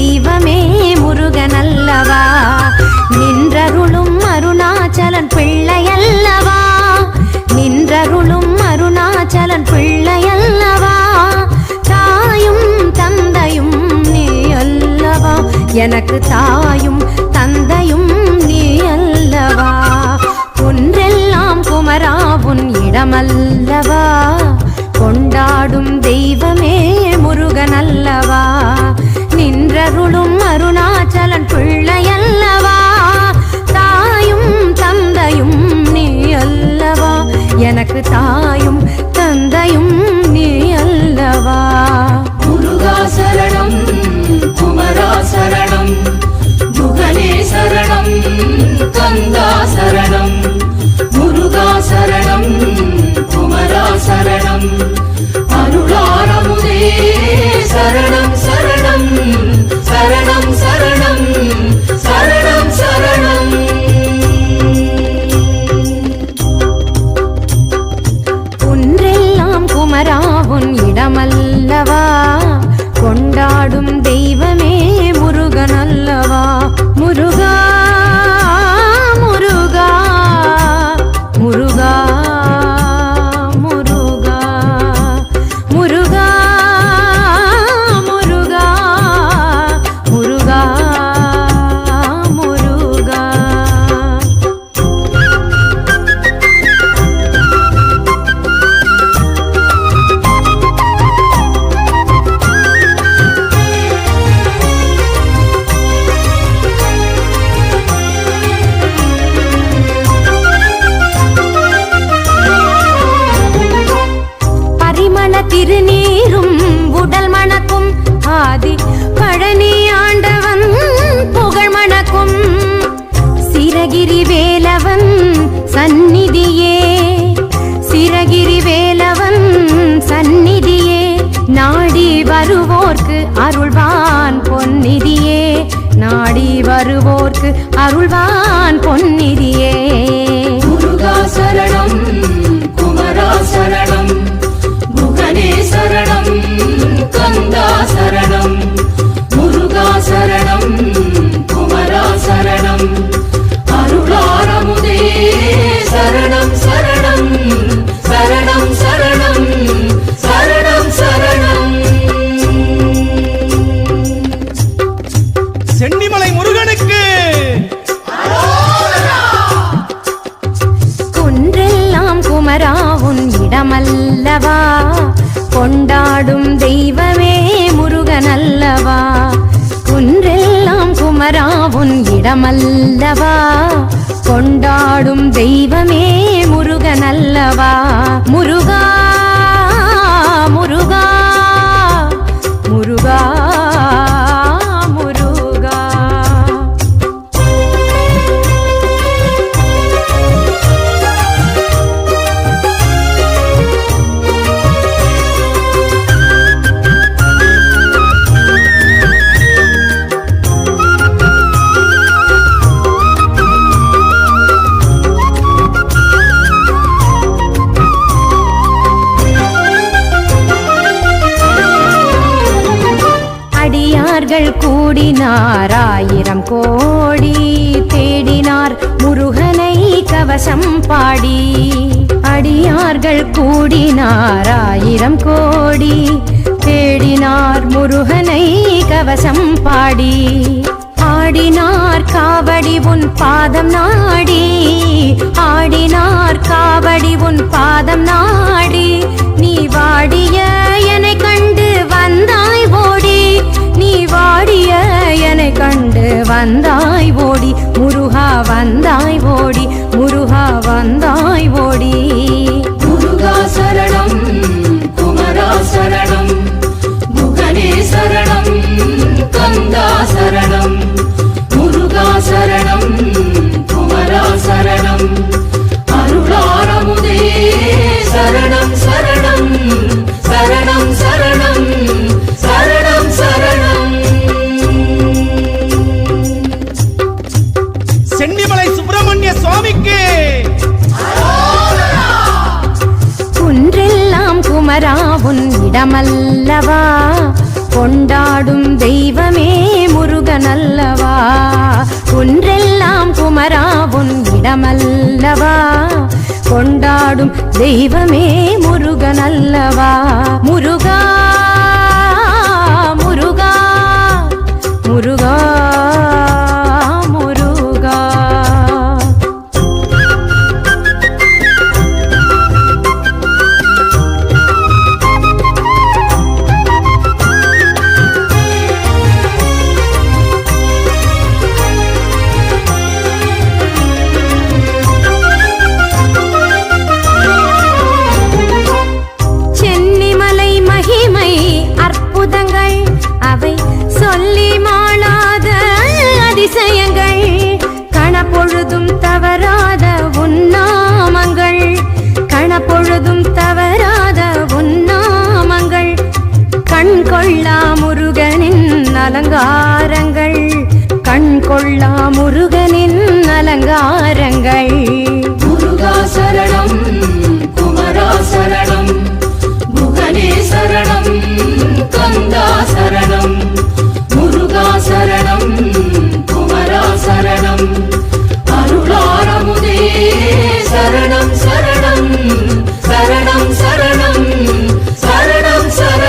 தெய்வமே முருகனல்லவா, நின்றருளும் அருணாச்சலன் பிள்ளையல்லவா, நின்றருளும் அருணாச்சலன் பிள்ளையல்லவா, தாயும் தந்தையும் நீ அல்லவா, எனக்கு தாயும் தந்தையும் நீ அல்லவா, ஒன்றெல்லாம் குமரா உன் இடமல்லவா, கொண்டாடும் தெய்வமே முருகனல்லவா, நின்றருளும் அருணாச்சலன் பிள்ளையல்லவா, தாயும் தந்தையும் நீ அல்லவா, எனக்கு தாயும் தந்தையும் நீ அல்லவா. முருகா சரணம், குமரா சரணம், முகனே சரணம், கந்தா சரணம், முருகா சரணம், குமரா சரணம், அருளாரமுதே சரணம் சரணம் சரணம் சரணம் சரணம் சரணம். ஒன்றெல்லாம் குமரா உன் இடமல்லவா, கொண்டாடும் தெய்வமே முருகனல்லவா, முருகா முருகா முருகா முருகா முருகா முருகா முருகா முருகா. திருநீரும் உடல் மணக்கும் ஆதி பழனி ஆண்டவன் புகழ் மணக்கும் சிரகிரி வேலவன் சந்நிதியே, சிரகிரி வேலவன் சந்நிதியே, நாடி வருவோர்க்கு அருள்வான் பொன்னிதியே, நாடி வருவோர்க்கு அருள்வான் பொன்னிதியே. முருகா சரணம், குமரா சரணம், முகனே சரணம், கந்தா சரணம், முருகா சரணம், குமரா சரணம், அருளாரமுதே சரணம் சரணம் சரணம் சரணம் சரணம் சரணம். சென்னிமலை முருகனுக்கு குன்றெல்லாம் குமரா உன் இடமல்லவா, கொண்டாடும் தெய்வமே முருகனல்லவா, குன்றெல்லாம் குமரா உன் இடமல்லவா, கொண்டாடும் தெய்வமே முருகனல்லவா, முருகா முருகா முருகா முருகா. அடியார்கள் கூடினார் ஆயிரம் கோடி, தேடினார் முருகனை கவசம் பாடி, அடியார்கள் கூடினார் ஆயிரம் கோடி, தேடினார் முருகனை கவசம் பாடி, ஆடினார் காவடி உன் பாதம் நாடி, ஆடினார் காவடி உன் பாதம் நாடி, நீ வாடிய என்னை கண்டு வந்தாய் ஓடி, நீ வாடிய என்னை கண்டு வந்தாய் ஓடி, முருகா வந்தாய் ஓடி, முருகா வந்தாய் ஓடி. முருகா சரணம், குமரா சரணம், முகனே சரணம், கந்தா சரணம், முருகா சரணம், குமரா சரணம், அருளாரமுதே சரணம் சரணம் சரணம் சரணம் சரணம் சரணம். சென்னிமலை சுப்பிரமணிய சுவாமிக்கு குன்றெல்லாம் குமரா உன் இடமல்லவா, கொண்டாடும் தெய்வமே காப்பாற்றும் தெய்வமே முருகன் அல்லவா. முருகா முருகா முருகா முருகா. சென்னிமலை மகிமை அற்புதங்கள் அவை சொல்லி மாளாத அதிசயங்கள். கணப்பொழுதும் தவறாத உன்னாமங்கள், கணப்பொழுதும் தவறாத உன்னாமங்கள். கண் கொள்ளா முருகனின் அலங்காரங்கள், கண் கொள்ளா முருகனின் அலங்காரங்கள். முருகா சரணம், குமரா சரணம், முகனே சரணம், கந்தா சரணம்.